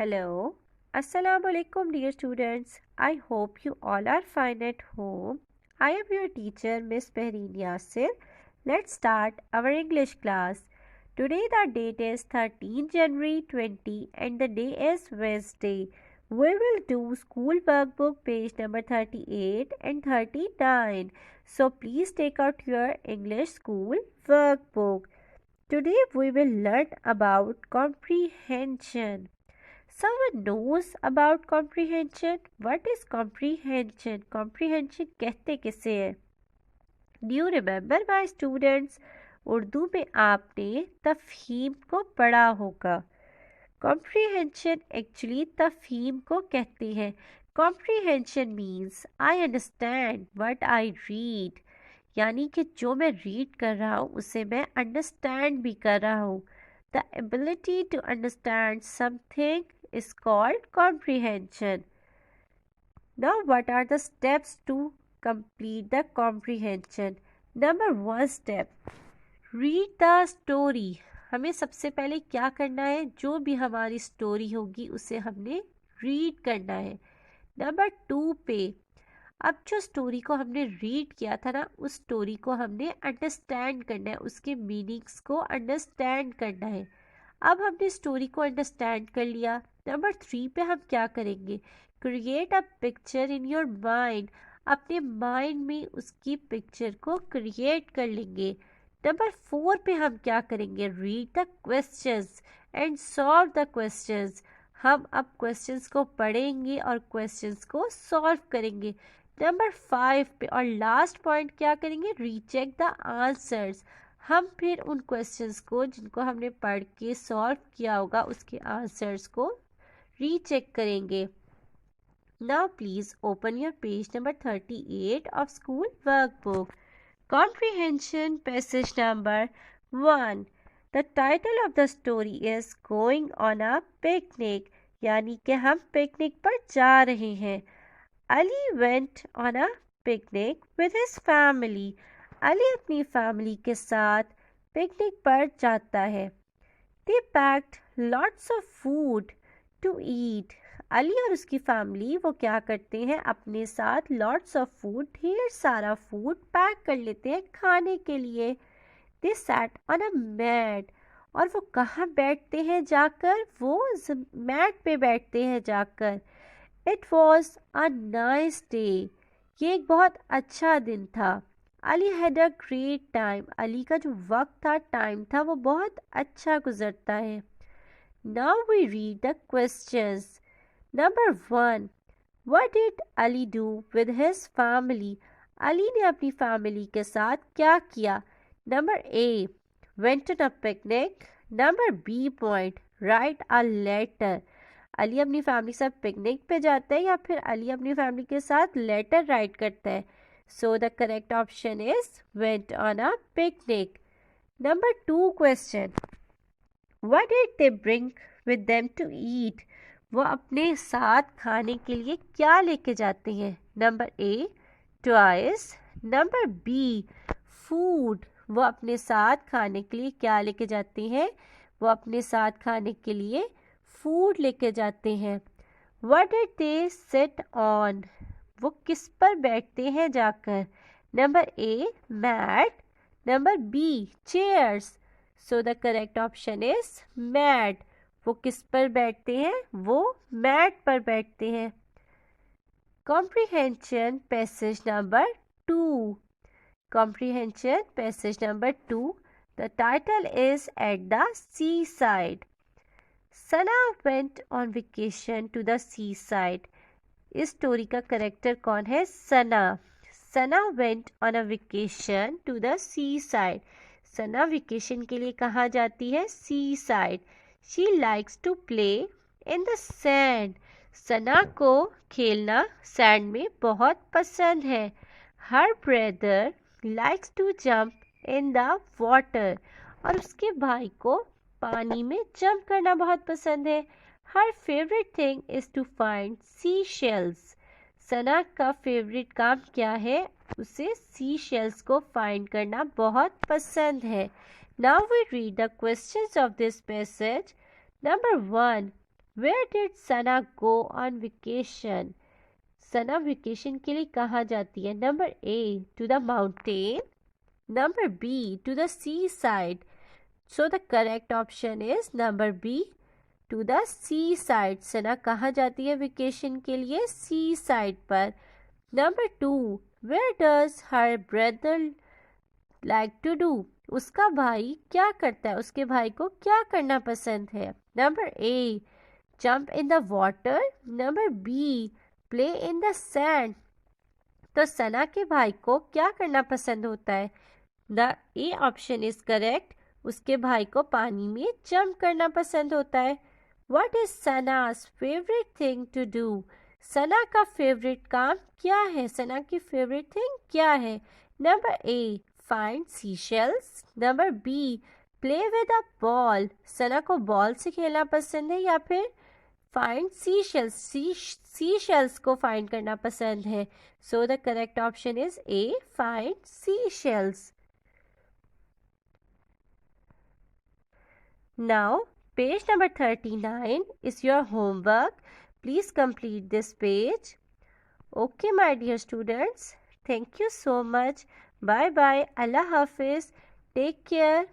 Hello. Assalamu alaikum, dear students. I hope you all are fine at home. I am your teacher, Miss Behrin Yasir. Let's start our English class. Today the date is 13 January 20 and the day is Wednesday. We will do school workbook page number 38 and 39. So please take out your English school workbook. Today we will learn about comprehension. Someone knows about comprehension? What is comprehension? Comprehension कहते किसे है? Do you remember my students? Urdu में आपने तफहीम को पढ़ा होगा. Comprehension actually तफहीम को कहते हैं. Comprehension means I understand what I read. यानी कि जो मैं रीड कर रहा हूँ उसे मैं अंडरस्टैंड भी कर रहा हूँ. The ability to understand something is called comprehension. Now what are the steps to complete the comprehension? Number 1 step. Read the story. हमें सबसे पहले क्या करना है? जो भी हमारी स्टोरी होगी उसे हमने रीड करना है. नंबर 2 पे अब जो स्टोरी को हमने रीड किया था ना, उस स्टोरी को हमने अंडरस्टैंड करना है, उसके मीनिंग्स को अंडरस्टैंड करना है. अब हमने स्टोरी को अंडरस्टैंड कर लिया. नंबर 3 पे हम क्या करेंगे? Create a picture in your mind. अपने माइंड में उसकी पिक्चर को क्रिएट कर लेंगे. नंबर 4 पे हम क्या करेंगे? Read the questions and solve the questions. हम अब क्वेश्चंस को पढ़ेंगे और क्वेश्चंस को सॉल्व करेंगे. नंबर 5 पे और लास्ट पॉइंट क्या करेंगे? Recheck the answers. हम फिर उन क्वेश्चंस को जिनको हमने पढ़ के सॉल्व किया होगा उसके आंसर्स को रीचेक करेंगे. Now please open your page number 38 of school workbook. Comprehension passage number 1. The title of the story is going on a picnic. यानी कि हम पिकनिक पर जा रहे हैं. Ali went on a picnic with his family. Ali अपनी family के साथ पिकनिक पर जाता है. They packed lots of food to eat. Ali और उसकी फैमिली वो क्या करते हैं? अपने साथ लॉट्स ऑफ फूड, ढेर सारा फूड पैक कर लेते हैं खाने के लिए. दे सैट ऑन अ मैट. और वो कहाँ बैठते हैं जाकर? वो मैट पे बैठते हैं जाकर. It was a nice day. ये एक बहुत अच्छा दिन था. Ali had a great time. Ali का जो वक्त था, टाइम था, वो बहुत अच्छा गुजरता है. Now we read the questions. Number 1. What did Ali do with his family. Ali ने अपनी फैमिली के साथ क्या किया? Number A. Went on a picnic. Number B point. Write a letter. Ali अपनी फैमिली के साथ पिकनिक पे जाता है या फिर अली अपनी फैमिली के साथ लेटर राइट करता है? So the correct option is went on a picnic. Number 2 question. What did they bring with them to eat? वो अपने साथ खाने के लिए क्या लेके जाते हैं? Number A toys. Number B food. वो अपने साथ खाने के लिए क्या लेके जाते हैं? वो अपने साथ खाने के लिए फूड लेके जाते हैं. What did they sit on? वो किस पर बैठते हैं जाकर? Number A mat. Number B chairs. So the correct option is mat. वो किस पर बैठते हैं? वो मैट पर बैठते हैं. Comprehension passage number 2. Comprehension passage number 2. The title is at the seaside. Sana went on vacation to the seaside. इस स्टोरी का करेक्टर कौन है? Sana. Sana went on a vacation to the seaside. Sana vacation के लिए कहाँ जाती है? Seaside. She likes to play in the sand. Sana को खेलना सैंड में बहुत पसंद है. Her brother likes to jump in the water. और उसके भाई को पानी में जंप करना बहुत पसंद है. Her favorite thing is to find seashells. सना का फेवरेट काम क्या है? उसे seashells को find करना बहुत पसंद है. Now we read the questions of this passage. Number 1. Where did Sana go on vacation? Sana vacation के लिए कहाँ जाती है? Number A, to the mountain. Number B, to the seaside. So the correct option is number B, to the seaside. Sana कहाँ जाती है vacation के लिए? सी साइड पर. Number two, where does her brother like to do? उसका भाई क्या करता है? उसके भाई को क्या करना पसंद है? Number A, jump in the water. Number B, play in the sand. तो सना के भाई को क्या करना पसंद होता है? The A option is correct. उसके भाई को पानी में जंप करना पसंद होता है. What is Sana's favourite thing to do? Sana का फेवरेट काम क्या है? सना की फेवरेट थिंग क्या है? Number A, find seashells. Number B, play with a ball. Sana को बॉल से खेलना पसंद है या फिर find seashells, seashells को फाइंड करना पसंद है. So the correct option is A, find seashells. Now page number 39 is your homework. Please complete this page. Okay, my dear students. Thank you so much. Bye bye. Allah Hafiz. Take care.